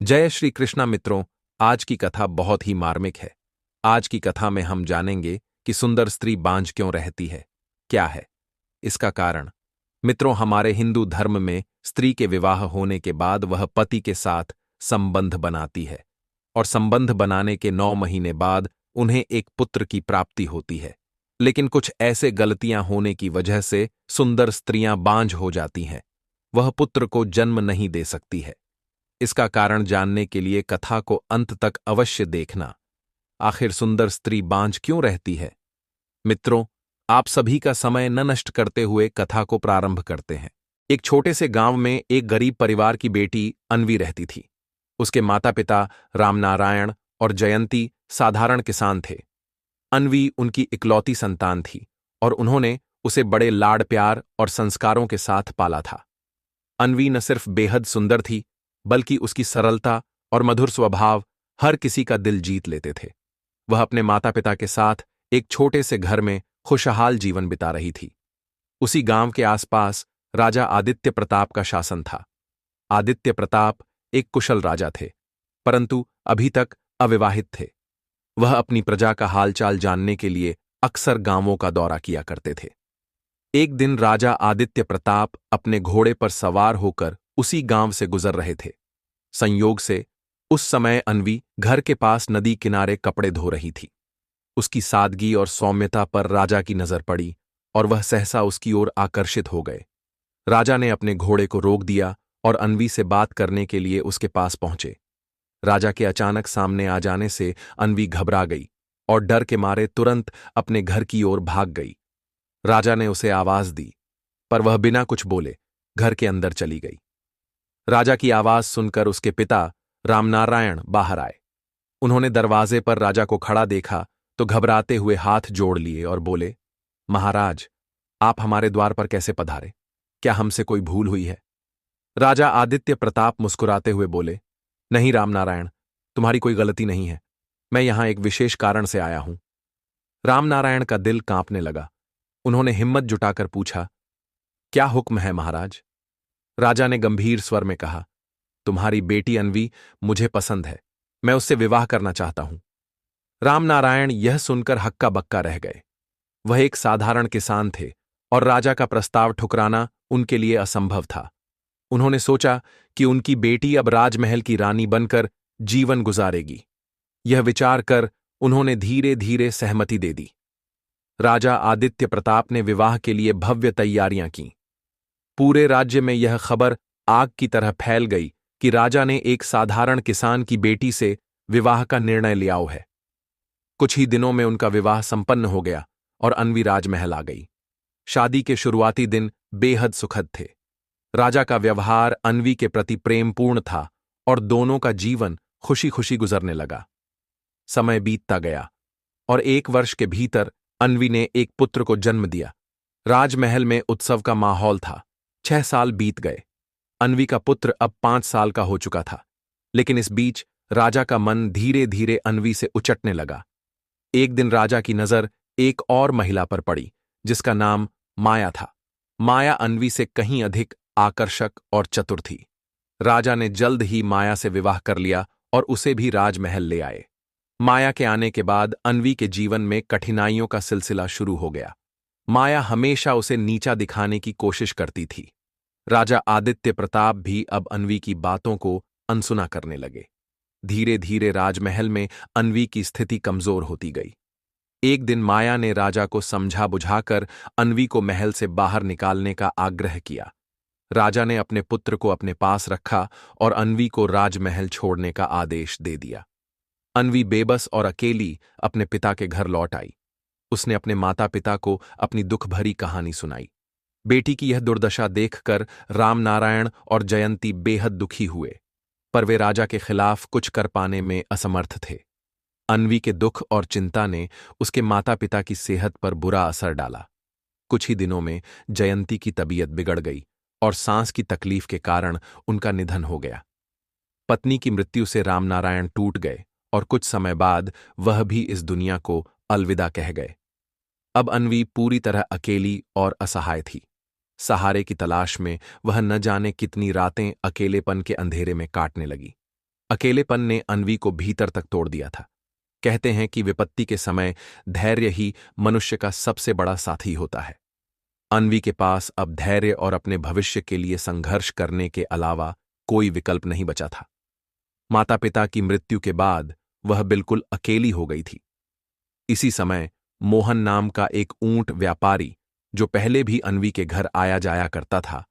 जय श्री कृष्णा मित्रों। आज की कथा बहुत ही मार्मिक है। आज की कथा में हम जानेंगे कि सुंदर स्त्री बांझ क्यों रहती है, क्या है इसका कारण। मित्रों, हमारे हिंदू धर्म में स्त्री के विवाह होने के बाद वह पति के साथ संबंध बनाती है और संबंध बनाने के 9 महीने बाद उन्हें एक पुत्र की प्राप्ति होती है। लेकिन कुछ ऐसे गलतियां होने की वजह से सुंदर स्त्रियां बांझ हो जाती हैं, वह पुत्र को जन्म नहीं दे सकती है। इसका कारण जानने के लिए कथा को अंत तक अवश्य देखना। आखिर सुंदर स्त्री बांझ क्यों रहती है? मित्रों, आप सभी का समय न नष्ट करते हुए कथा को प्रारंभ करते हैं। एक छोटे से गांव में एक गरीब परिवार की बेटी अन्वी रहती थी। उसके माता पिता रामनारायण और जयंती साधारण किसान थे। अन्वी उनकी इकलौती संतान थी और उन्होंने उसे बड़े लाड़ प्यार और संस्कारों के साथ पाला था। अन्वी न सिर्फ बेहद सुंदर थी, बल्कि उसकी सरलता और मधुर स्वभाव हर किसी का दिल जीत लेते थे। वह अपने माता पिता के साथ एक छोटे से घर में खुशहाल जीवन बिता रही थी। उसी गांव के आसपास राजा आदित्य प्रताप का शासन था। आदित्य प्रताप एक कुशल राजा थे, परंतु अभी तक अविवाहित थे। वह अपनी प्रजा का हालचाल जानने के लिए अक्सर गांवों का दौरा किया करते थे। एक दिन राजा आदित्य प्रताप अपने घोड़े पर सवार होकर उसी गांव से गुजर रहे थे। संयोग से उस समय अन्वी घर के पास नदी किनारे कपड़े धो रही थी। उसकी सादगी और सौम्यता पर राजा की नजर पड़ी और वह सहसा उसकी ओर आकर्षित हो गए। राजा ने अपने घोड़े को रोक दिया और अन्वी से बात करने के लिए उसके पास पहुंचे। राजा के अचानक सामने आ जाने से अन्वी घबरा गई और डर के मारे तुरंत अपने घर की ओर भाग गई। राजा ने उसे आवाज दी, पर वह बिना कुछ बोले घर के अंदर चली गई। राजा की आवाज सुनकर उसके पिता रामनारायण बाहर आए। उन्होंने दरवाजे पर राजा को खड़ा देखा तो घबराते हुए हाथ जोड़ लिए और बोले, महाराज, आप हमारे द्वार पर कैसे पधारे? क्या हमसे कोई भूल हुई है? राजा आदित्य प्रताप मुस्कुराते हुए बोले, नहीं रामनारायण, तुम्हारी कोई गलती नहीं है। मैं यहां एक विशेष कारण से आया हूं। रामनारायण का दिल कांपने लगा। उन्होंने हिम्मत जुटाकर पूछा, क्या हुक्म है महाराज? राजा ने गंभीर स्वर में कहा, तुम्हारी बेटी अन्वी मुझे पसंद है। मैं उससे विवाह करना चाहता हूं। रामनारायण यह सुनकर हक्का बक्का रह गए। वह एक साधारण किसान थे और राजा का प्रस्ताव ठुकराना उनके लिए असंभव था। उन्होंने सोचा कि उनकी बेटी अब राजमहल की रानी बनकर जीवन गुजारेगी। यह विचार कर उन्होंने धीरे धीरे सहमति दे दी। राजा आदित्य प्रताप ने विवाह के लिए भव्य तैयारियां की। पूरे राज्य में यह खबर आग की तरह फैल गई कि राजा ने एक साधारण किसान की बेटी से विवाह का निर्णय लिया है। कुछ ही दिनों में उनका विवाह संपन्न हो गया और अन्वी राजमहल आ गई। शादी के शुरुआती दिन बेहद सुखद थे। राजा का व्यवहार अन्वी के प्रति प्रेमपूर्ण था और दोनों का जीवन खुशी खुशी गुजरने लगा। समय बीतता गया और 1 वर्ष के भीतर अन्वी ने एक पुत्र को जन्म दिया। राजमहल में उत्सव का माहौल था। 6 साल बीत गए। अन्वी का पुत्र अब 5 साल का हो चुका था, लेकिन इस बीच राजा का मन धीरे धीरे अन्वी से उचटने लगा। एक दिन राजा की नजर एक और महिला पर पड़ी, जिसका नाम माया था। माया अन्वी से कहीं अधिक आकर्षक और चतुर थी। राजा ने जल्द ही माया से विवाह कर लिया और उसे भी राजमहल ले आए। माया के आने के बाद अन्वी के जीवन में कठिनाइयों का सिलसिला शुरू हो गया। माया हमेशा उसे नीचा दिखाने की कोशिश करती थी। राजा आदित्य प्रताप भी अब अन्वी की बातों को अनसुना करने लगे। धीरे धीरे राजमहल में अन्वी की स्थिति कमजोर होती गई। एक दिन माया ने राजा को समझा बुझाकर अन्वी को महल से बाहर निकालने का आग्रह किया। राजा ने अपने पुत्र को अपने पास रखा और अन्वी को राजमहल छोड़ने का आदेश दे दिया। अन्वी बेबस और अकेली अपने पिता के घर लौट आई। उसने अपने माता पिता को अपनी दुख भरी कहानी सुनाई। बेटी की यह दुर्दशा देखकर रामनारायण और जयंती बेहद दुखी हुए, पर वे राजा के खिलाफ कुछ कर पाने में असमर्थ थे। अन्वी के दुख और चिंता ने उसके माता पिता की सेहत पर बुरा असर डाला। कुछ ही दिनों में जयंती की तबीयत बिगड़ गई और सांस की तकलीफ के कारण उनका निधन हो गया। पत्नी की मृत्यु से रामनारायण टूट गए और कुछ समय बाद वह भी इस दुनिया को अलविदा कह गए। अब अन्वी पूरी तरह अकेली और असहाय थी। सहारे की तलाश में वह न जाने कितनी रातें अकेलेपन के अंधेरे में काटने लगी। अकेलेपन ने अन्वी को भीतर तक तोड़ दिया था। कहते हैं कि विपत्ति के समय धैर्य ही मनुष्य का सबसे बड़ा साथी होता है। अन्वी के पास अब धैर्य और अपने भविष्य के लिए संघर्ष करने के अलावा कोई विकल्प नहीं बचा था। माता पिता की मृत्यु के बाद वह बिल्कुल अकेली हो गई थी। इसी समय मोहन नाम का एक ऊंट व्यापारी, जो पहले भी अन्वी के घर आया जाया करता था,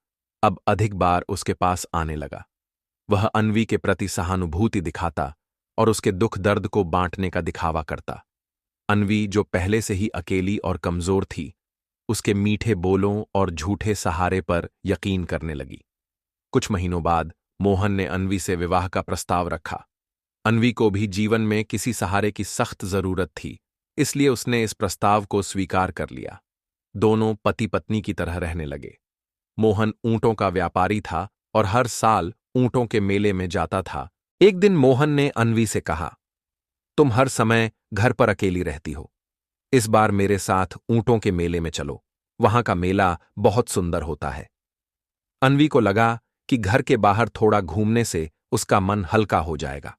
अब अधिक बार उसके पास आने लगा। वह अन्वी के प्रति सहानुभूति दिखाता और उसके दुख दर्द को बांटने का दिखावा करता। अन्वी, जो पहले से ही अकेली और कमजोर थी, उसके मीठे बोलों और झूठे सहारे पर यकीन करने लगी। कुछ महीनों बाद मोहन ने अन्वी से विवाह का प्रस्ताव रखा। अन्वी को भी जीवन में किसी सहारे की सख्त जरूरत थी, इसलिए उसने इस प्रस्ताव को स्वीकार कर लिया। दोनों पति पत्नी की तरह रहने लगे। मोहन ऊंटों का व्यापारी था और हर साल ऊंटों के मेले में जाता था। एक दिन मोहन ने अन्वी से कहा, तुम हर समय घर पर अकेली रहती हो, इस बार मेरे साथ ऊंटों के मेले में चलो, वहां का मेला बहुत सुंदर होता है। अन्वी को लगा कि घर के बाहर थोड़ा घूमने से उसका मन हल्का हो जाएगा।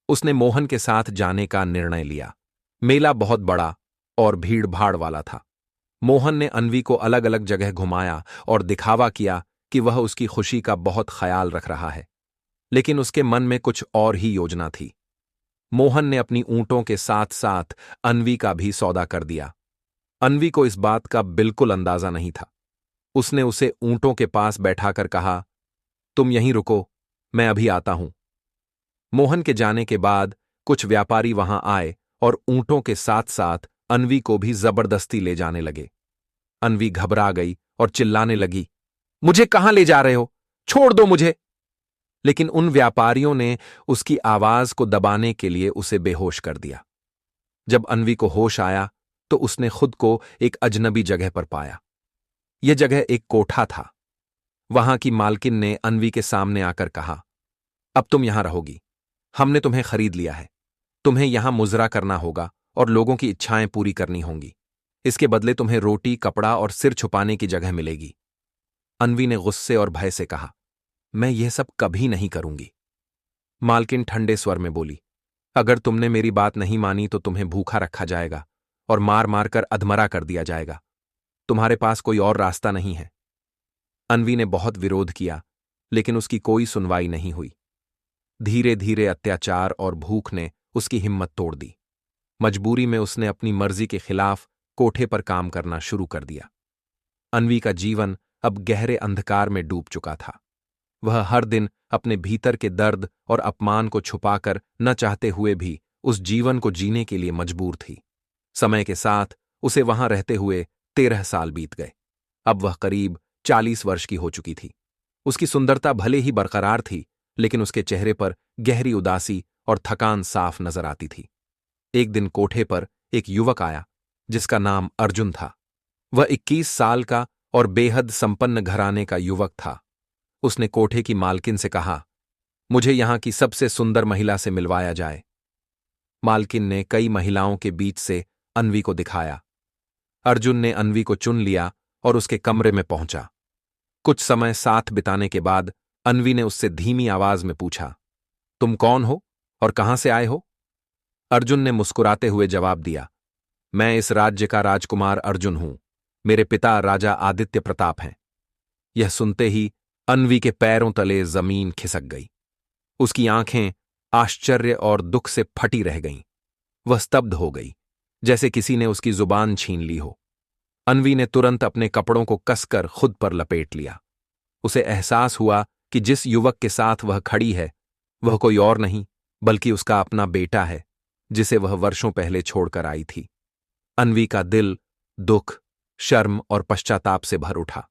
उसने मोहन के साथ जाने का निर्णय लिया। मेला बहुत बड़ा और भीड़ भाड़ वाला था। मोहन ने अन्वी को अलग अलग जगह घुमाया और दिखावा किया कि वह उसकी खुशी का बहुत ख्याल रख रहा है, लेकिन उसके मन में कुछ और ही योजना थी। मोहन ने अपनी ऊंटों के साथ साथ अन्वी का भी सौदा कर दिया। अन्वी को इस बात का बिल्कुल अंदाजा नहीं था। उसने उसे ऊंटों के पास बैठाकर कहा, तुम यहीं रुको, मैं अभी आता हूं। मोहन के जाने के बाद कुछ व्यापारी वहां आए और ऊंटों के साथ साथ अन्वी को भी जबरदस्ती ले जाने लगे। अन्वी घबरा गई और चिल्लाने लगी, मुझे कहां ले जा रहे हो? छोड़ दो मुझे। लेकिन उन व्यापारियों ने उसकी आवाज को दबाने के लिए उसे बेहोश कर दिया। जब अन्वी को होश आया तो उसने खुद को एक अजनबी जगह पर पाया। यह जगह एक कोठा था। वहां की मालकिन ने अन्वी के सामने आकर कहा, अब तुम यहां रहोगी, हमने तुम्हें खरीद लिया है। तुम्हें यहां मुजरा करना होगा और लोगों की इच्छाएं पूरी करनी होंगी। इसके बदले तुम्हें रोटी, कपड़ा और सिर छुपाने की जगह मिलेगी। अन्वी ने गुस्से और भय से कहा, मैं यह सब कभी नहीं करूंगी। मालकिन ठंडे स्वर में बोली, अगर तुमने मेरी बात नहीं मानी तो तुम्हें भूखा रखा जाएगा और मार मार कर अधमरा कर दिया जाएगा। तुम्हारे पास कोई और रास्ता नहीं है। अन्वी ने बहुत विरोध किया, लेकिन उसकी कोई सुनवाई नहीं हुई। धीरे धीरे अत्याचार और भूख ने उसकी हिम्मत तोड़ दी। मजबूरी में उसने अपनी मर्जी के खिलाफ कोठे पर काम करना शुरू कर दिया। अन्वी का जीवन अब गहरे अंधकार में डूब चुका था। वह हर दिन अपने भीतर के दर्द और अपमान को छुपाकर न चाहते हुए भी उस जीवन को जीने के लिए मजबूर थी। समय के साथ उसे वहां रहते हुए 13 साल बीत गए। अब वह करीब 40 वर्ष की हो चुकी थी। उसकी सुंदरता भले ही बरकरार थी, लेकिन उसके चेहरे पर गहरी उदासी और थकान साफ नजर आती थी। एक दिन कोठे पर एक युवक आया जिसका नाम अर्जुन था। वह 21 साल का और बेहद संपन्न घराने का युवक था। उसने कोठे की मालकिन से कहा, मुझे यहां की सबसे सुंदर महिला से मिलवाया जाए। मालकिन ने कई महिलाओं के बीच से अन्वी को दिखाया। अर्जुन ने अन्वी को चुन लिया और उसके कमरे में पहुंचा। कुछ समय साथ बिताने के बाद अन्वी ने उससे धीमी आवाज में पूछा, तुम कौन हो और कहां से आए हो? अर्जुन ने मुस्कुराते हुए जवाब दिया, मैं इस राज्य का राजकुमार अर्जुन हूं। मेरे पिता राजा आदित्य प्रताप हैं। यह सुनते ही अन्वी के पैरों तले जमीन खिसक गई। उसकी आंखें आश्चर्य और दुख से फटी रह गईं। वह स्तब्ध हो गई, जैसे किसी ने उसकी जुबान छीन ली हो। अन्वी ने तुरंत अपने कपड़ों को कसकर खुद पर लपेट लिया। उसे एहसास हुआ कि जिस युवक के साथ वह खड़ी है वह कोई और नहीं बल्कि उसका अपना बेटा है, जिसे वह वर्षों पहले छोड़कर आई थी। अन्वी का दिल दुख, शर्म और पश्चाताप से भर उठा।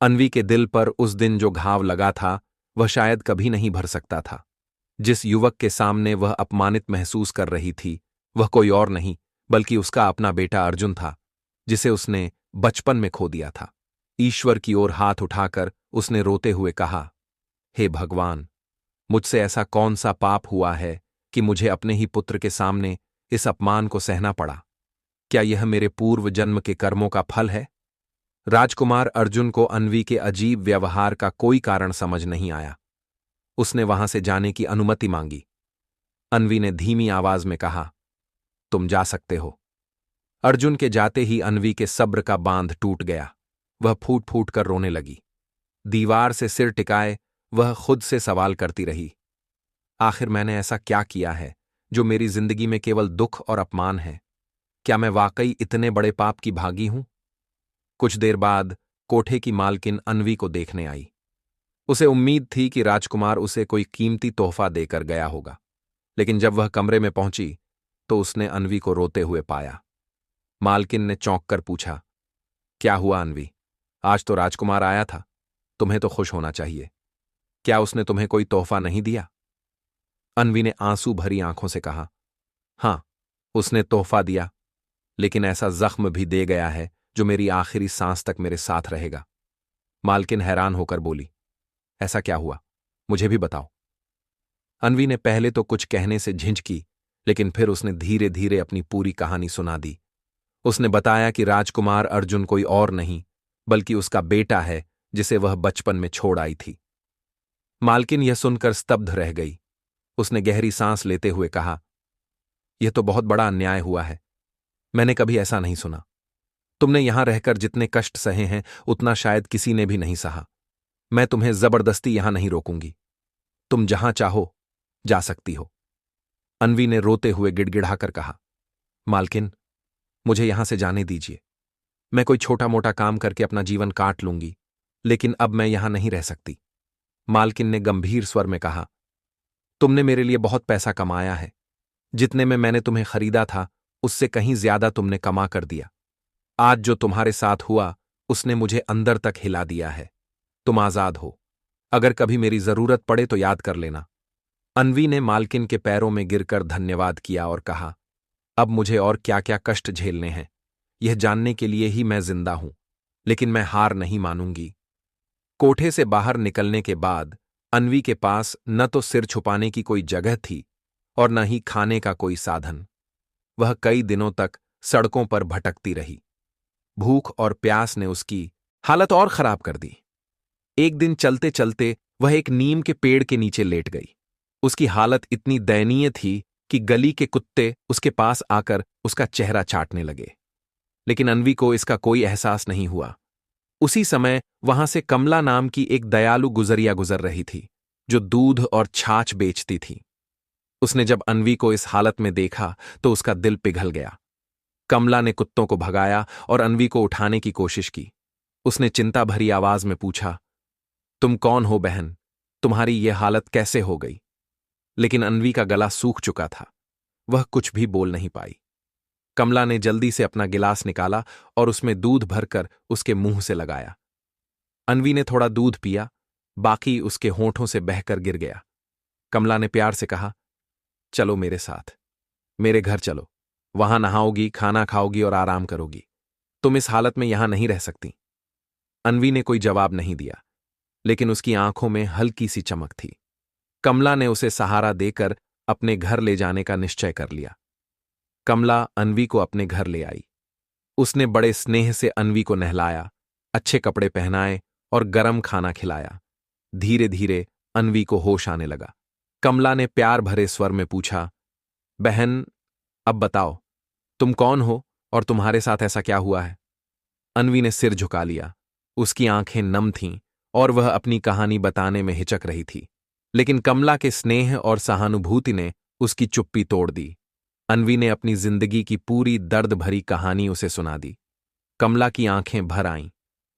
अन्वी के दिल पर उस दिन जो घाव लगा था वह शायद कभी नहीं भर सकता था। जिस युवक के सामने वह अपमानित महसूस कर रही थी वह कोई और नहीं बल्कि उसका अपना बेटा अर्जुन था, जिसे उसने बचपन में खो दिया था। ईश्वर की ओर हाथ उठाकर उसने रोते हुए कहा, हे भगवान, मुझसे ऐसा कौन सा पाप हुआ है कि मुझे अपने ही पुत्र के सामने इस अपमान को सहना पड़ा? क्या यह मेरे पूर्व जन्म के कर्मों का फल है? राजकुमार अर्जुन को अन्वी के अजीब व्यवहार का कोई कारण समझ नहीं आया। उसने वहां से जाने की अनुमति मांगी, अन्वी ने धीमी आवाज में कहा, तुम जा सकते हो। अर्जुन के जाते ही अन्वी के सब्र का बांध टूट गया। वह फूट फूट कर रोने लगी। दीवार से सिर टिकाए वह खुद से सवाल करती रही, आखिर मैंने ऐसा क्या किया है जो मेरी जिंदगी में केवल दुख और अपमान है? क्या मैं वाकई इतने बड़े पाप की भागी हूं? कुछ देर बाद कोठे की मालकिन अन्वी को देखने आई। उसे उम्मीद थी कि राजकुमार उसे कोई कीमती तोहफा देकर गया होगा, लेकिन जब वह कमरे में पहुंची तो उसने अन्वी को रोते हुए पाया। मालकिन ने चौंक कर पूछा, क्या हुआ अन्वी? आज तो राजकुमार आया था, तुम्हें तो खुश होना चाहिए। क्या उसने तुम्हें कोई तोहफा नहीं दिया? अन्वी ने आंसू भरी आंखों से कहा, हां, उसने तोहफा दिया, लेकिन ऐसा जख्म भी दे गया है जो मेरी आखिरी सांस तक मेरे साथ रहेगा। मालकिन हैरान होकर बोली, ऐसा क्या हुआ? मुझे भी बताओ। अन्वी ने पहले तो कुछ कहने से झिझकी, लेकिन फिर उसने धीरे धीरे अपनी पूरी कहानी सुना दी। उसने बताया कि राजकुमार अर्जुन कोई और नहीं, बल्कि उसका बेटा है, जिसे वह बचपन में छोड़ आई थी। मालकिन यह सुनकर स्तब्ध रह गई। उसने गहरी सांस लेते हुए कहा, यह तो बहुत बड़ा अन्याय हुआ है। मैंने कभी ऐसा नहीं सुना। तुमने यहां रहकर जितने कष्ट सहे हैं उतना शायद किसी ने भी नहीं सहा। मैं तुम्हें जबरदस्ती यहां नहीं रोकूंगी। तुम जहां चाहो जा सकती हो। अन्वी ने रोते हुए गिड़गिड़ाकर कहा, मालकिन, मुझे यहां से जाने दीजिए। मैं कोई छोटा मोटा काम करके अपना जीवन काट लूंगी, लेकिन अब मैं यहां नहीं रह सकती। मालकिन ने गंभीर स्वर में कहा, तुमने मेरे लिए बहुत पैसा कमाया है। जितने में मैंने तुम्हें खरीदा था उससे कहीं ज्यादा तुमने कमा कर दिया। आज जो तुम्हारे साथ हुआ उसने मुझे अंदर तक हिला दिया है। तुम आजाद हो। अगर कभी मेरी जरूरत पड़े तो याद कर लेना। अन्वी ने मालकिन के पैरों में गिरकर धन्यवाद किया और कहा, अब मुझे और क्या क्या कष्ट झेलने हैं यह जानने के लिए ही मैं जिंदा हूं, लेकिन मैं हार नहीं मानूंगी। कोठे से बाहर निकलने के बाद अन्वी के पास न तो सिर छुपाने की कोई जगह थी और न ही खाने का कोई साधन। वह कई दिनों तक सड़कों पर भटकती रही। भूख और प्यास ने उसकी हालत और खराब कर दी। एक दिन चलते चलते वह एक नीम के पेड़ के नीचे लेट गई। उसकी हालत इतनी दयनीय थी कि गली के कुत्ते उसके पास आकर उसका चेहरा चाटने लगे, लेकिन अन्वी को इसका कोई एहसास नहीं हुआ। उसी समय वहां से कमला नाम की एक दयालु गुजरिया गुजर रही थी, जो दूध और छाछ बेचती थी। उसने जब अन्वी को इस हालत में देखा तो उसका दिल पिघल गया। कमला ने कुत्तों को भगाया और अन्वी को उठाने की कोशिश की। उसने चिंता भरी आवाज में पूछा, तुम कौन हो बहन? तुम्हारी यह हालत कैसे हो गई? लेकिन अन्वी का गला सूख चुका था। वह कुछ भी बोल नहीं पाई। कमला ने जल्दी से अपना गिलास निकाला और उसमें दूध भरकर उसके मुंह से लगाया। अन्वी ने थोड़ा दूध पिया, बाकी उसके होंठों से बहकर गिर गया। कमला ने प्यार से कहा, चलो मेरे साथ, मेरे घर चलो। वहां नहाओगी, खाना खाओगी और आराम करोगी। तुम इस हालत में यहां नहीं रह सकती। अन्वी ने कोई जवाब नहीं दिया, लेकिन उसकी आंखों में हल्की सी चमक थी। कमला ने उसे सहारा देकर अपने घर ले जाने का निश्चय कर लिया। कमला अन्वी को अपने घर ले आई। उसने बड़े स्नेह से अन्वी को नहलाया, अच्छे कपड़े पहनाए और गरम खाना खिलाया। धीरे धीरे अन्वी को होश आने लगा। कमला ने प्यार भरे स्वर में पूछा, बहन, अब बताओ, तुम कौन हो और तुम्हारे साथ ऐसा क्या हुआ है? अन्वी ने सिर झुका लिया। उसकी आंखें नम थीं और वह अपनी कहानी बताने में हिचक रही थी, लेकिन कमला के स्नेह और सहानुभूति ने उसकी चुप्पी तोड़ दी। अन्वी ने अपनी जिंदगी की पूरी दर्द भरी कहानी उसे सुना दी। कमला की आंखें भर आईं।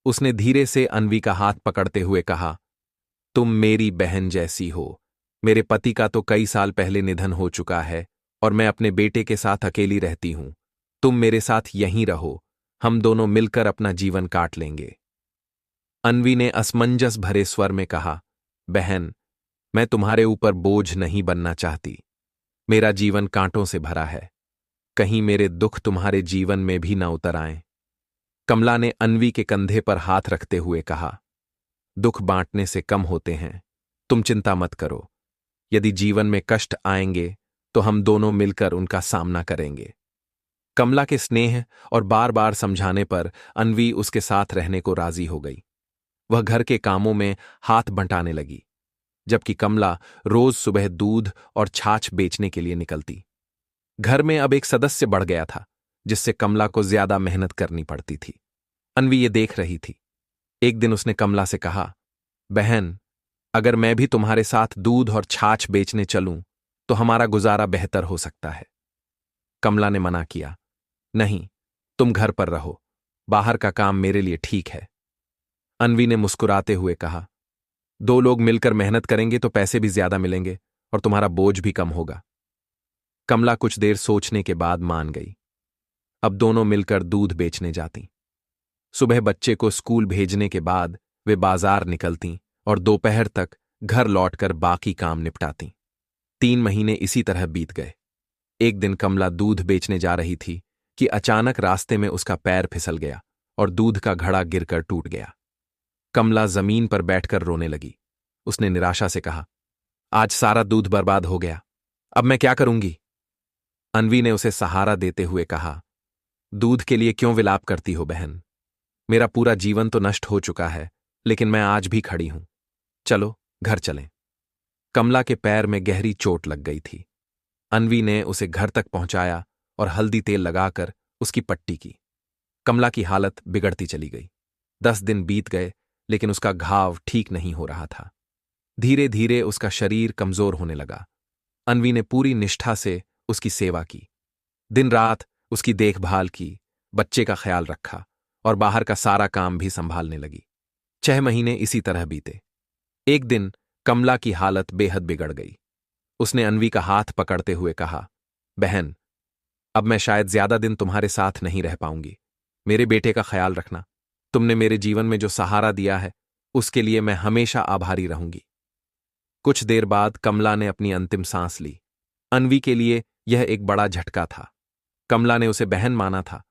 उसने धीरे से अन्वी का हाथ पकड़ते हुए कहा, तुम मेरी बहन जैसी हो। मेरे पति का तो कई साल पहले निधन हो चुका है और मैं अपने बेटे के साथ अकेली रहती हूं। तुम मेरे साथ यहीं रहो, हम दोनों मिलकर अपना जीवन काट लेंगे। अन्वी ने असमंजस भरे स्वर में कहा, बहन, मैं तुम्हारे ऊपर बोझ नहीं बनना चाहती। मेरा जीवन कांटों से भरा है। कहीं मेरे दुख तुम्हारे जीवन में भी न उतर आएं। कमला ने अन्वी के कंधे पर हाथ रखते हुए कहा, दुख बांटने से कम होते हैं। तुम चिंता मत करो। यदि जीवन में कष्ट आएंगे तो हम दोनों मिलकर उनका सामना करेंगे। कमला के स्नेह और बार बार समझाने पर अन्वी उसके साथ रहने को राजी हो गई। वह घर के कामों में हाथ बंटाने लगी। जबकि कमला रोज सुबह दूध और छाछ बेचने के लिए निकलती। घर में अब एक सदस्य बढ़ गया था, जिससे कमला को ज्यादा मेहनत करनी पड़ती थी। अन्वी ये देख रही थी। एक दिन उसने कमला से कहा, बहन, अगर मैं भी तुम्हारे साथ दूध और छाछ बेचने चलूं तो हमारा गुजारा बेहतर हो सकता है। कमला ने मना किया, नहीं, तुम घर पर रहो, बाहर का काम मेरे लिए ठीक है। अन्वी ने मुस्कुराते हुए कहा, दो लोग मिलकर मेहनत करेंगे तो पैसे भी ज्यादा मिलेंगे और तुम्हारा बोझ भी कम होगा। कमला कुछ देर सोचने के बाद मान गई। अब दोनों मिलकर दूध बेचने जाती। सुबह बच्चे को स्कूल भेजने के बाद वे बाजार निकलतीं और दोपहर तक घर लौटकर बाकी काम निपटातीं। 3 महीने इसी तरह बीत गए। एक दिन कमला दूध बेचने जा रही थी कि अचानक रास्ते में उसका पैर फिसल गया और दूध का घड़ा गिरकर टूट गया। कमला जमीन पर बैठकर रोने लगी। उसने निराशा से कहा, आज सारा दूध बर्बाद हो गया, अब मैं क्या करूंगी? अन्वी ने उसे सहारा देते हुए कहा, दूध के लिए क्यों विलाप करती हो बहन? मेरा पूरा जीवन तो नष्ट हो चुका है, लेकिन मैं आज भी खड़ी हूं। चलो घर चलें। कमला के पैर में गहरी चोट लग गई थी। अन्वी ने उसे घर तक पहुंचाया और हल्दी तेल लगाकर उसकी पट्टी की। कमला की हालत बिगड़ती चली गई। 10 दिन बीत गए, लेकिन उसका घाव ठीक नहीं हो रहा था। धीरे धीरे उसका शरीर कमजोर होने लगा। अन्वी ने पूरी निष्ठा से उसकी सेवा की, दिन रात उसकी देखभाल की, बच्चे का ख्याल रखा और बाहर का सारा काम भी संभालने लगी। 6 महीने इसी तरह बीते। एक दिन कमला की हालत बेहद बिगड़ गई। उसने अन्वी का हाथ पकड़ते हुए कहा, बहन, अब मैं शायद ज्यादा दिन तुम्हारे साथ नहीं रह पाऊंगी। मेरे बेटे का ख्याल रखना। तुमने मेरे जीवन में जो सहारा दिया है, उसके लिए मैं हमेशा आभारी रहूंगी। कुछ देर बाद कमला ने अपनी अंतिम सांस ली। अन्वी के लिए यह एक बड़ा झटका था। कमला ने उसे बहन माना था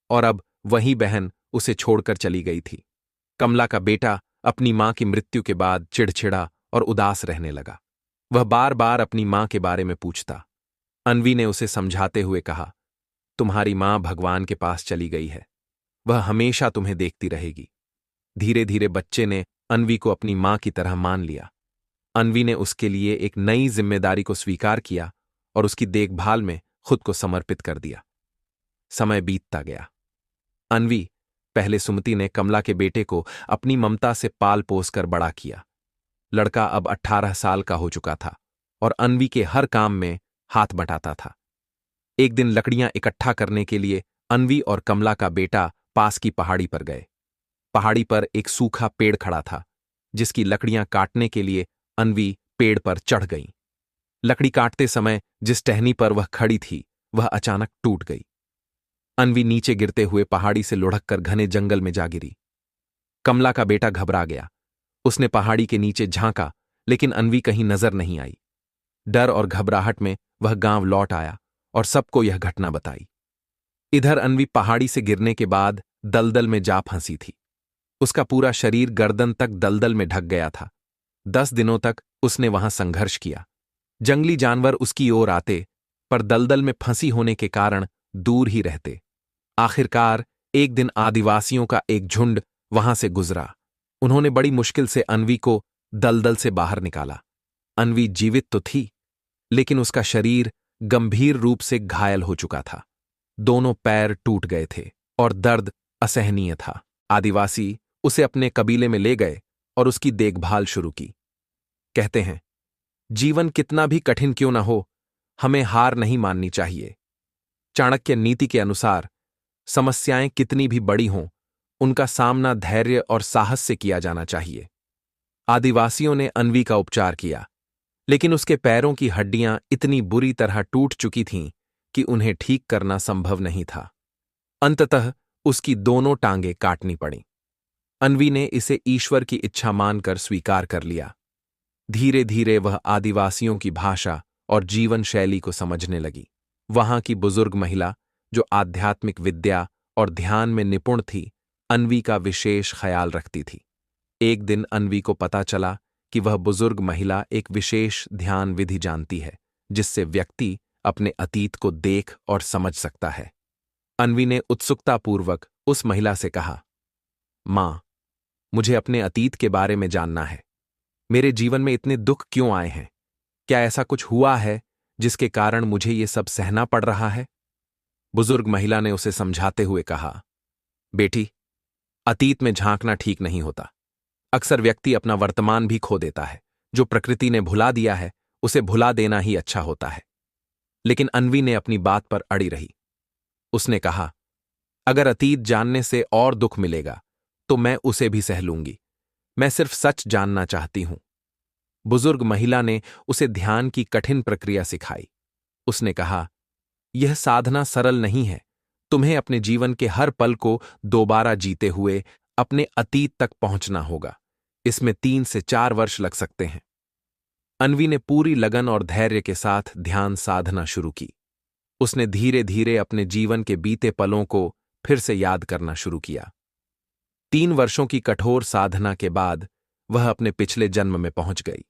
और अब वही बहन उसे छोड़कर चली गई थी। कमला का बेटा अपनी मां की मृत्यु के बाद चिड़चिड़ा और उदास रहने लगा। वह बार बार अपनी मां के बारे में पूछता। अन्वी ने उसे समझाते हुए कहा, तुम्हारी मां भगवान के पास चली गई है, वह हमेशा तुम्हें देखती रहेगी। धीरे धीरे बच्चे ने अन्वी को अपनी मां की तरह मान लिया। अन्वी ने उसके लिए एक नई जिम्मेदारी को स्वीकार किया और उसकी देखभाल में खुद को समर्पित कर दिया। समय बीतता गया। अन्वी, पहले सुमति ने कमला के बेटे को अपनी ममता से पाल पोस कर बड़ा किया। लड़का अब 18 साल का हो चुका था और अन्वी के हर काम में हाथ बटाता था। एक दिन लकड़ियां इकट्ठा करने के लिए अन्वी और कमला का बेटा पास की पहाड़ी पर गए। पहाड़ी पर एक सूखा पेड़ खड़ा था, जिसकी लकड़ियां काटने के लिए अन्वी पेड़ पर चढ़ गई। लकड़ी काटते समय जिस टहनी पर वह खड़ी थी, वह अचानक टूट गई। अन्वी नीचे गिरते हुए पहाड़ी से लुढ़ककर घने जंगल में जा गिरी। कमला का बेटा घबरा गया। उसने पहाड़ी के नीचे झांका, लेकिन अन्वी कहीं नजर नहीं आई। डर और घबराहट में वह गांव लौट आया और सबको यह घटना बताई। इधर अन्वी पहाड़ी से गिरने के बाद दलदल में जा फंसी थी। उसका पूरा शरीर गर्दन तक दलदल में ढक गया था। 10 दिनों तक उसने वहां संघर्ष किया। जंगली जानवर उसकी ओर आते, पर दलदल में फंसी होने के कारण दूर ही रहते। आखिरकार एक दिन आदिवासियों का एक झुंड वहां से गुजरा। उन्होंने बड़ी मुश्किल से अन्वी को दलदल से बाहर निकाला। अन्वी जीवित तो थी, लेकिन उसका शरीर गंभीर रूप से घायल हो चुका था। दोनों पैर टूट गए थे और दर्द असहनीय था। आदिवासी उसे अपने कबीले में ले गए और उसकी देखभाल शुरू की। कहते हैं, जीवन कितना भी कठिन क्यों न हो, हमें हार नहीं माननी चाहिए। चाणक्य नीति के अनुसार समस्याएं कितनी भी बड़ी हों, उनका सामना धैर्य और साहस से किया जाना चाहिए। आदिवासियों ने अन्वी का उपचार किया, लेकिन उसके पैरों की हड्डियां इतनी बुरी तरह टूट चुकी थीं कि उन्हें ठीक करना संभव नहीं था। अंततः उसकी दोनों टांगें काटनी पड़ीं। अन्वी ने इसे ईश्वर की इच्छा मानकर स्वीकार कर लिया। धीरे धीरे वह आदिवासियों की भाषा और जीवन शैली को समझने लगी। वहां की बुजुर्ग महिला, जो आध्यात्मिक विद्या और ध्यान में निपुण थी, अन्वी का विशेष ख्याल रखती थी। एक दिन अन्वी को पता चला कि वह बुजुर्ग महिला एक विशेष ध्यान विधि जानती है, जिससे व्यक्ति अपने अतीत को देख और समझ सकता है। अन्वी ने उत्सुकतापूर्वक उस महिला से कहा, मां, मुझे अपने अतीत के बारे में जानना है। मेरे जीवन में इतने दुख क्यों आए हैं? क्या ऐसा कुछ हुआ है जिसके कारण मुझे ये सब सहना पड़ रहा है? बुजुर्ग महिला ने उसे समझाते हुए कहा, बेटी, अतीत में झांकना ठीक नहीं होता। अक्सर व्यक्ति अपना वर्तमान भी खो देता है। जो प्रकृति ने भुला दिया है उसे भुला देना ही अच्छा होता है। लेकिन अन्वी ने अपनी बात पर अड़ी रही। उसने कहा, अगर अतीत जानने से और दुख मिलेगा तो मैं उसे भी सह लूंगी। मैं सिर्फ सच जानना चाहती हूं। बुजुर्ग महिला ने उसे ध्यान की कठिन प्रक्रिया सिखाई। उसने कहा, यह साधना सरल नहीं है। तुम्हें अपने जीवन के हर पल को दोबारा जीते हुए अपने अतीत तक पहुंचना होगा। इसमें 3 से 4 वर्ष लग सकते हैं। अन्वी ने पूरी लगन और धैर्य के साथ ध्यान साधना शुरू की। उसने धीरे धीरे अपने जीवन के बीते पलों को फिर से याद करना शुरू किया। 3 वर्षों की कठोर साधना के बाद वह अपने पिछले जन्म में पहुंच गई।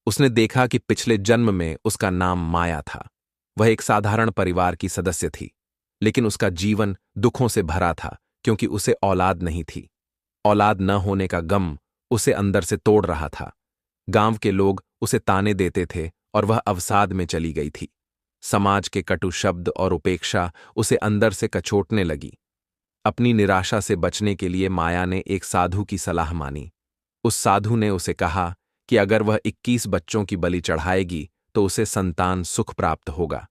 उसने देखा कि पिछले जन्म में उसका नाम माया था। वह एक साधारण परिवार की सदस्य थी, लेकिन उसका जीवन दुखों से भरा था क्योंकि उसे औलाद नहीं थी। औलाद न होने का गम उसे अंदर से तोड़ रहा था। गांव के लोग उसे ताने देते थे और वह अवसाद में चली गई थी। समाज के कटु शब्द और उपेक्षा उसे अंदर से कचोटने लगी। अपनी निराशा से बचने के लिए माया ने एक साधु की सलाह मानी। उस साधु ने उसे कहा कि अगर वह 21 बच्चों की बलि चढ़ाएगी तो उसे संतान सुख प्राप्त होगा।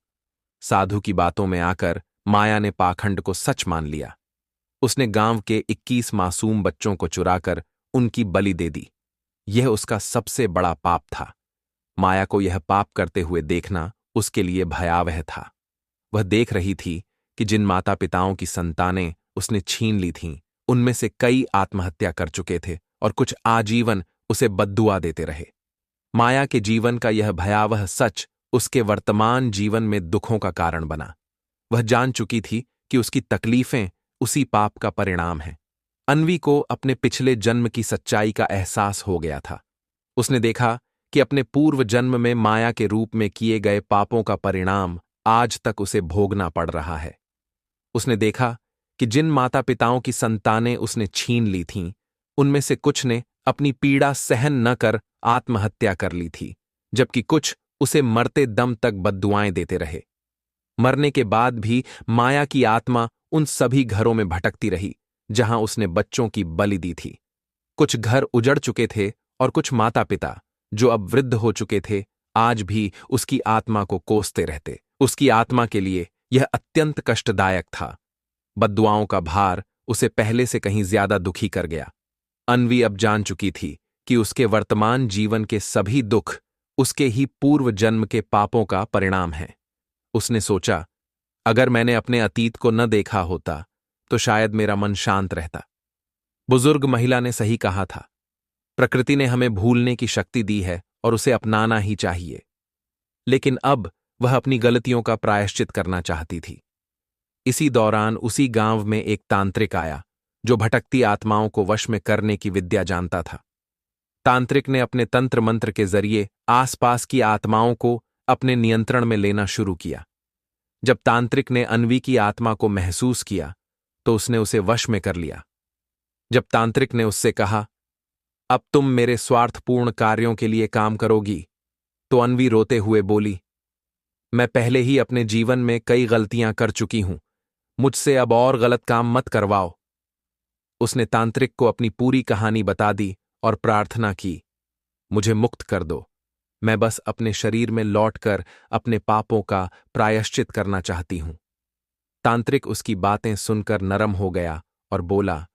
साधु की बातों में आकर माया ने पाखंड को सच मान लिया। उसने गांव के 21 मासूम बच्चों को चुराकर उनकी बलि दे दी। यह उसका सबसे बड़ा पाप था। माया को यह पाप करते हुए देखना उसके लिए भयावह था। वह देख रही थी कि जिन माता पिताओं की संतानें उसने छीन ली थीं, उनमें से कई आत्महत्या कर चुके थे और कुछ आजीवन उसे बद्दुआ देते रहे। माया के जीवन का यह भयावह सच उसके वर्तमान जीवन में दुखों का कारण बना। वह जान चुकी थी कि उसकी तकलीफें उसी पाप का परिणाम हैं। अन्वी को अपने पिछले जन्म की सच्चाई का एहसास हो गया था। उसने देखा कि अपने पूर्व जन्म में माया के रूप में किए गए पापों का परिणाम आज तक उसे भोगना पड़ रहा है। उसने देखा कि जिन माता पिताओं की संतानें उसने छीन ली थीं, उनमें से कुछ ने अपनी पीड़ा सहन न कर आत्महत्या कर ली थी, जबकि कुछ उसे मरते दम तक बद्दुआएं देते रहे। मरने के बाद भी माया की आत्मा उन सभी घरों में भटकती रही जहां उसने बच्चों की बलि दी थी। कुछ घर उजड़ चुके थे और कुछ माता पिता जो अब वृद्ध हो चुके थे आज भी उसकी आत्मा को कोसते रहते। उसकी आत्मा के लिए यह अत्यंत कष्टदायक था। बद्दुआओं का भार उसे पहले से कहीं ज्यादा दुखी कर गया। अन्वी अब जान चुकी थी कि उसके वर्तमान जीवन के सभी दुख उसके ही पूर्व जन्म के पापों का परिणाम हैं। उसने सोचा, अगर मैंने अपने अतीत को न देखा होता तो शायद मेरा मन शांत रहता। बुजुर्ग महिला ने सही कहा था। प्रकृति ने हमें भूलने की शक्ति दी है और उसे अपनाना ही चाहिए। लेकिन अब वह अपनी गलतियों का प्रायश्चित करना चाहती थी। इसी दौरान उसी गांव में एक तांत्रिक आया जो भटकती आत्माओं को वश में करने की विद्या जानता था। तांत्रिक ने अपने तंत्र मंत्र के जरिए आसपास की आत्माओं को अपने नियंत्रण में लेना शुरू किया। जब तांत्रिक ने अन्वी की आत्मा को महसूस किया तो उसने उसे वश में कर लिया। जब तांत्रिक ने उससे कहा, अब तुम मेरे स्वार्थपूर्ण कार्यों के लिए काम करोगी, तो अन्वी रोते हुए बोली, मैं पहले ही अपने जीवन में कई गलतियां कर चुकी हूं, मुझसे अब और गलत काम मत करवाओ। उसने तांत्रिक को अपनी पूरी कहानी बता दी और प्रार्थना की, मुझे मुक्त कर दो। मैं बस अपने शरीर में लौटकर अपने पापों का प्रायश्चित करना चाहती हूं। तांत्रिक उसकी बातें सुनकर नरम हो गया और बोला,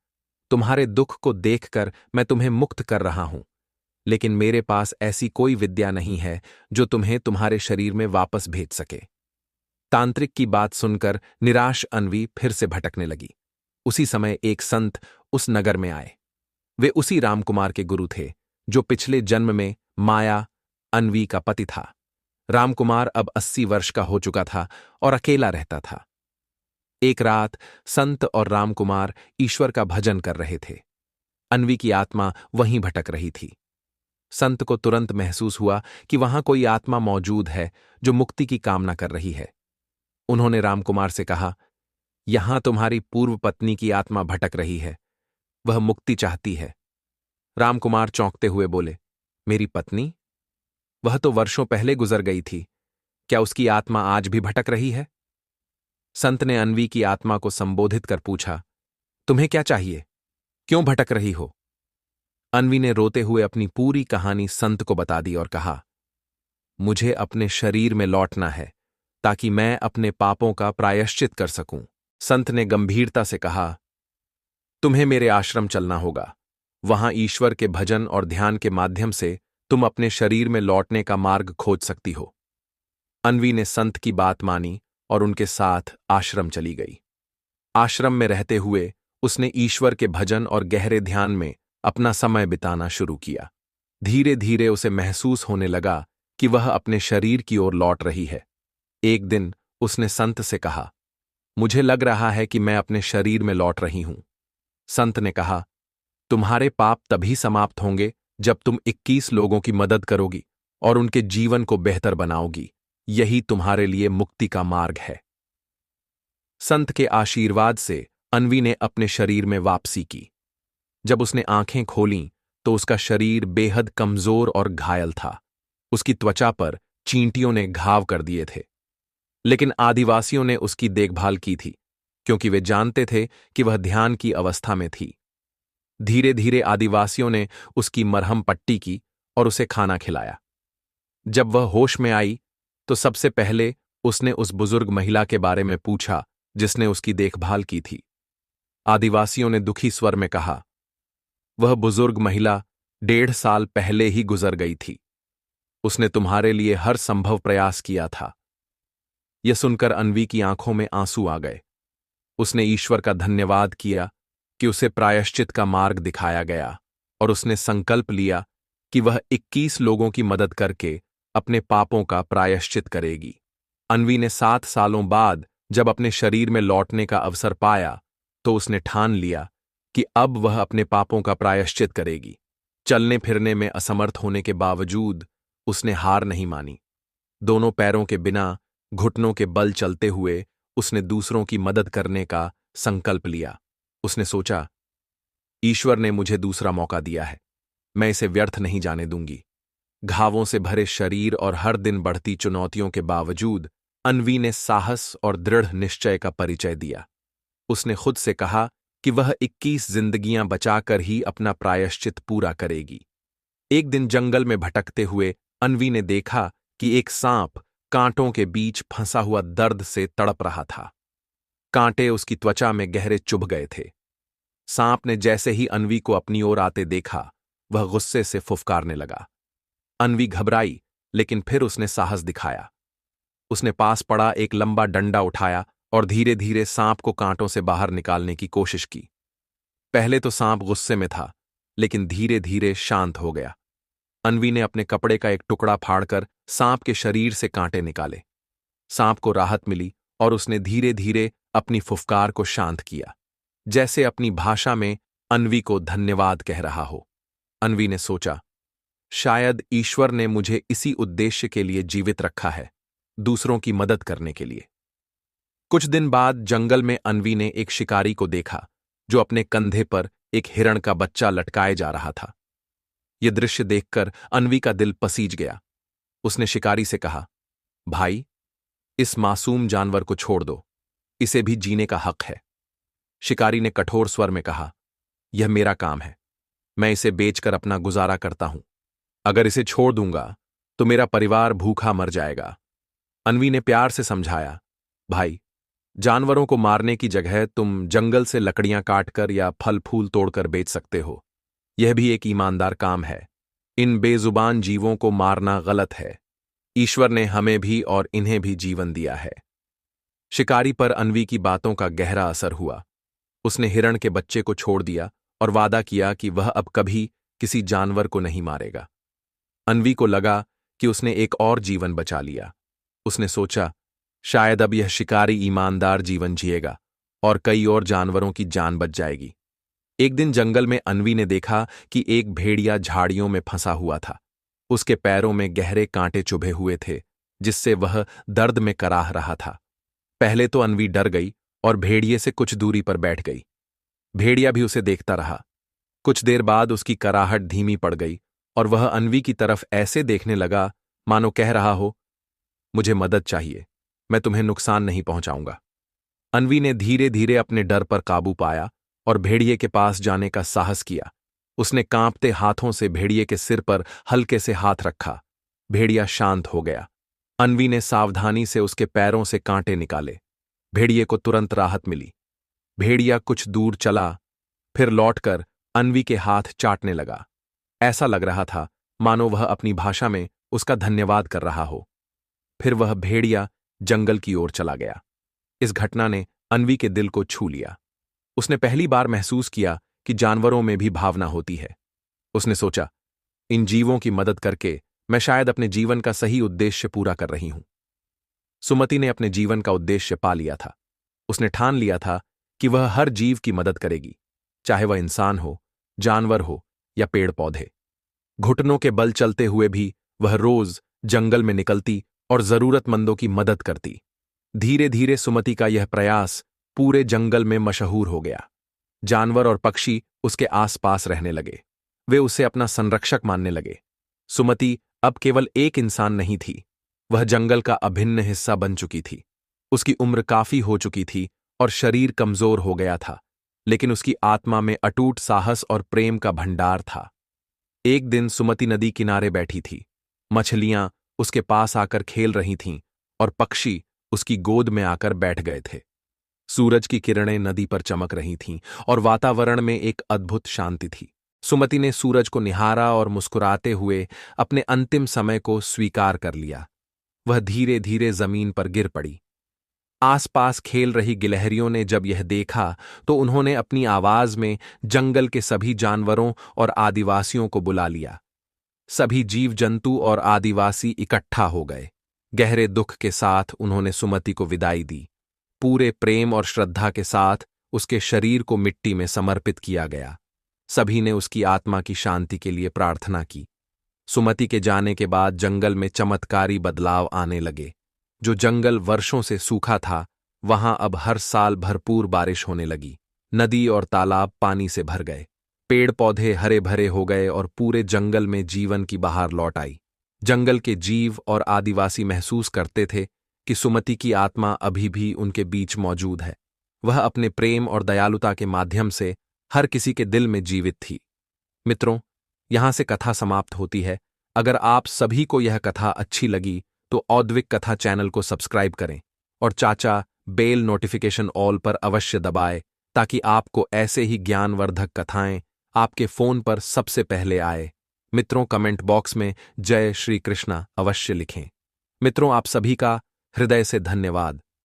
तुम्हारे दुख को देखकर मैं तुम्हें मुक्त कर रहा हूं, लेकिन मेरे पास ऐसी कोई विद्या नहीं है जो तुम्हें तुम्हारे शरीर में वापस भेज सके। तांत्रिक की बात सुनकर निराश अन्वी फिर से भटकने लगी। उसी समय एक संत उस नगर में आए। वे उसी रामकुमार के गुरु थे जो पिछले जन्म में माया अन्वी का पति था। रामकुमार अब 80 वर्ष का हो चुका था और अकेला रहता था। एक रात संत और रामकुमार ईश्वर का भजन कर रहे थे। अन्वी की आत्मा वहीं भटक रही थी। संत को तुरंत महसूस हुआ कि वहां कोई आत्मा मौजूद है जो मुक्ति की कामना कर रही है। उन्होंने रामकुमार से कहा, यहां तुम्हारी पूर्व पत्नी की आत्मा भटक रही है, वह मुक्ति चाहती है। रामकुमार चौंकते हुए बोले, मेरी पत्नी? वह तो वर्षों पहले गुजर गई थी। क्या उसकी आत्मा आज भी भटक रही है? संत ने अन्वी की आत्मा को संबोधित कर पूछा, तुम्हें क्या चाहिए? क्यों भटक रही हो? अन्वी ने रोते हुए अपनी पूरी कहानी संत को बता दी और कहा, मुझे अपने शरीर में लौटना है ताकि मैं अपने पापों का प्रायश्चित कर सकूं। संत ने गंभीरता से कहा, तुम्हें मेरे आश्रम चलना होगा। वहां ईश्वर के भजन और ध्यान के माध्यम से तुम अपने शरीर में लौटने का मार्ग खोज सकती हो। अन्वी ने संत की बात मानी और उनके साथ आश्रम चली गई। आश्रम में रहते हुए उसने ईश्वर के भजन और गहरे ध्यान में अपना समय बिताना शुरू किया। धीरे धीरे उसे महसूस होने लगा कि वह अपने शरीर की ओर लौट रही है। एक दिन उसने संत से कहा, मुझे लग रहा है कि मैं अपने शरीर में लौट रही हूं। संत ने कहा, तुम्हारे पाप तभी समाप्त होंगे जब तुम 21 लोगों की मदद करोगी और उनके जीवन को बेहतर बनाओगी। यही तुम्हारे लिए मुक्ति का मार्ग है। संत के आशीर्वाद से अन्वी ने अपने शरीर में वापसी की। जब उसने आंखें खोलीं तो उसका शरीर बेहद कमजोर और घायल था। उसकी त्वचा पर चींटियों ने घाव कर दिए थे, लेकिन आदिवासियों ने उसकी देखभाल की थी क्योंकि वे जानते थे कि वह ध्यान की अवस्था में थी। धीरे धीरे आदिवासियों ने उसकी मरहम पट्टी की और उसे खाना खिलाया। जब वह होश में आई तो सबसे पहले उसने उस बुजुर्ग महिला के बारे में पूछा जिसने उसकी देखभाल की थी। आदिवासियों ने दुखी स्वर में कहा, वह बुजुर्ग महिला 1.5 साल पहले ही गुजर गई थी। उसने तुम्हारे लिए हर संभव प्रयास किया था। यह सुनकर अन्वी की आंखों में आंसू आ गए। उसने ईश्वर का धन्यवाद किया कि उसे प्रायश्चित का मार्ग दिखाया गया और उसने संकल्प लिया कि वह 21 लोगों की मदद करके अपने पापों का प्रायश्चित करेगी। अन्वी ने 7 सालों बाद जब अपने शरीर में लौटने का अवसर पाया तो उसने ठान लिया कि अब वह अपने पापों का प्रायश्चित करेगी। चलने फिरने में असमर्थ होने के बावजूद उसने हार नहीं मानी। दोनों पैरों के बिना घुटनों के बल चलते हुए उसने दूसरों की मदद करने का संकल्प लिया। उसने सोचा, ईश्वर ने मुझे दूसरा मौका दिया है, मैं इसे व्यर्थ नहीं जाने दूंगी। घावों से भरे शरीर और हर दिन बढ़ती चुनौतियों के बावजूद अन्वी ने साहस और दृढ़ निश्चय का परिचय दिया। उसने खुद से कहा कि वह 21 जिंदगियां बचाकर ही अपना प्रायश्चित पूरा करेगी। एक दिन जंगल में भटकते हुए अन्वी ने देखा कि एक सांप कांटों के बीच फंसा हुआ दर्द से तड़प रहा था। कांटे उसकी त्वचा में गहरे चुभ गए थे। सांप ने जैसे ही अन्वी को अपनी ओर आते देखा, वह गुस्से से फुफकारने लगा। अन्वी घबराई, लेकिन फिर उसने साहस दिखाया। उसने पास पड़ा एक लंबा डंडा उठाया और धीरे धीरे सांप को कांटों से बाहर निकालने की कोशिश की। पहले तो सांप गुस्से में था, लेकिन धीरे धीरे शांत हो गया। अन्वी ने अपने कपड़े का एक टुकड़ा फाड़कर सांप के शरीर से कांटे निकाले। सांप को राहत मिली और उसने धीरे धीरे अपनी फुफकार को शांत किया, जैसे अपनी भाषा में अन्वी को धन्यवाद कह रहा हो। अन्वी ने सोचा, शायद ईश्वर ने मुझे इसी उद्देश्य के लिए जीवित रखा है, दूसरों की मदद करने के लिए। कुछ दिन बाद जंगल में अन्वी ने एक शिकारी को देखा जो अपने कंधे पर एक हिरण का बच्चा लटकाए जा रहा था। यह दृश्य देखकर अन्वी का दिल पसीज गया। उसने शिकारी से कहा, भाई, इस मासूम जानवर को छोड़ दो, इसे भी जीने का हक है। शिकारी ने कठोर स्वर में कहा, यह मेरा काम है, मैं इसे बेचकर अपना गुजारा करता हूं। अगर इसे छोड़ दूंगा तो मेरा परिवार भूखा मर जाएगा। अन्वी ने प्यार से समझाया, भाई, जानवरों को मारने की जगह तुम जंगल से लकड़ियां काटकर या फल फूल तोड़कर बेच सकते हो। यह भी एक ईमानदार काम है। इन बेजुबान जीवों को मारना गलत है। ईश्वर ने हमें भी और इन्हें भी जीवन दिया है। शिकारी पर अन्वी की बातों का गहरा असर हुआ। उसने हिरण के बच्चे को छोड़ दिया और वादा किया कि वह अब कभी किसी जानवर को नहीं मारेगा। अन्वी को लगा कि उसने एक और जीवन बचा लिया। उसने सोचा, शायद अब यह शिकारी ईमानदार जीवन जिएगा और कई और जानवरों की जान बच जाएगी। एक दिन जंगल में अन्वी ने देखा कि एक भेड़िया झाड़ियों में फंसा हुआ था। उसके पैरों में गहरे कांटे चुभे हुए थे, जिससे वह दर्द में कराह रहा था। पहले तो अन्वी डर गई और भेड़िए से कुछ दूरी पर बैठ गई। भेड़िया भी उसे देखता रहा। कुछ देर बाद उसकी कराहट धीमी पड़ गई और वह अन्वी की तरफ ऐसे देखने लगा मानो कह रहा हो, मुझे मदद चाहिए, मैं तुम्हें नुकसान नहीं पहुंचाऊंगा। अन्वी ने धीरे धीरे अपने डर पर काबू पाया और भेड़िए के पास जाने का साहस किया। उसने कांपते हाथों से भेड़िए के सिर पर हल्के से हाथ रखा। भेड़िया शांत हो गया। अन्वी ने सावधानी से उसके पैरों से कांटे निकाले। भेड़िए को तुरंत राहत मिली। भेड़िया कुछ दूर चला, फिर लौटकर अन्वी के हाथ चाटने लगा। ऐसा लग रहा था मानो वह अपनी भाषा में उसका धन्यवाद कर रहा हो। फिर वह भेड़िया जंगल की ओर चला गया। इस घटना ने अन्वी के दिल को छू लिया। उसने पहली बार महसूस किया कि जानवरों में भी भावना होती है। उसने सोचा, इन जीवों की मदद करके मैं शायद अपने जीवन का सही उद्देश्य पूरा कर रही हूं। सुमति ने अपने जीवन का उद्देश्य पा लिया था। उसने ठान लिया था कि वह हर जीव की मदद करेगी, चाहे वह इंसान हो, जानवर हो या पेड़ पौधे। घुटनों के बल चलते हुए भी वह रोज जंगल में निकलती और जरूरतमंदों की मदद करती। धीरे धीरे सुमति का यह प्रयास पूरे जंगल में मशहूर हो गया। जानवर और पक्षी उसके आसपास रहने लगे। वे उसे अपना संरक्षक मानने लगे। सुमति अब केवल एक इंसान नहीं थी, वह जंगल का अभिन्न हिस्सा बन चुकी थी। उसकी उम्र काफी हो चुकी थी और शरीर कमजोर हो गया था, लेकिन उसकी आत्मा में अटूट साहस और प्रेम का भंडार था। एक दिन सुमति नदी किनारे बैठी थी। मछलियां उसके पास आकर खेल रही थीं और पक्षी उसकी गोद में आकर बैठ गए थे। सूरज की किरणें नदी पर चमक रही थीं और वातावरण में एक अद्भुत शांति थी। सुमति ने सूरज को निहारा और मुस्कुराते हुए अपने अंतिम समय को स्वीकार कर लिया। वह धीरे धीरे जमीन पर गिर पड़ी। आसपास खेल रही गिलहरियों ने जब यह देखा तो उन्होंने अपनी आवाज में जंगल के सभी जानवरों और आदिवासियों को बुला लिया। सभी जीव जंतु और आदिवासी इकट्ठा हो गए। गहरे दुख के साथ उन्होंने सुमति को विदाई दी। पूरे प्रेम और श्रद्धा के साथ उसके शरीर को मिट्टी में समर्पित किया गया। सभी ने उसकी आत्मा की शांति के लिए प्रार्थना की। सुमति के जाने के बाद जंगल में चमत्कारी बदलाव आने लगे। जो जंगल वर्षों से सूखा था, वहां अब हर साल भरपूर बारिश होने लगी। नदी और तालाब पानी से भर गए। पेड़ पौधे हरे भरे हो गए और पूरे जंगल में जीवन की बहार लौट आई। जंगल के जीव और आदिवासी महसूस करते थे कि सुमति की आत्मा अभी भी उनके बीच मौजूद है। वह अपने प्रेम और दयालुता के माध्यम से हर किसी के दिल में जीवित थी। मित्रों, यहां से कथा समाप्त होती है। अगर आप सभी को यह कथा अच्छी लगी तो औद्विक कथा चैनल को सब्सक्राइब करें और चाचा बेल नोटिफिकेशन ऑल पर अवश्य दबाएं ताकि आपको ऐसे ही ज्ञानवर्धक कथाएं आपके फोन पर सबसे पहले आए। मित्रों, कमेंट बॉक्स में जय श्री कृष्णा अवश्य लिखें। मित्रों, आप सभी का हृदय से धन्यवाद।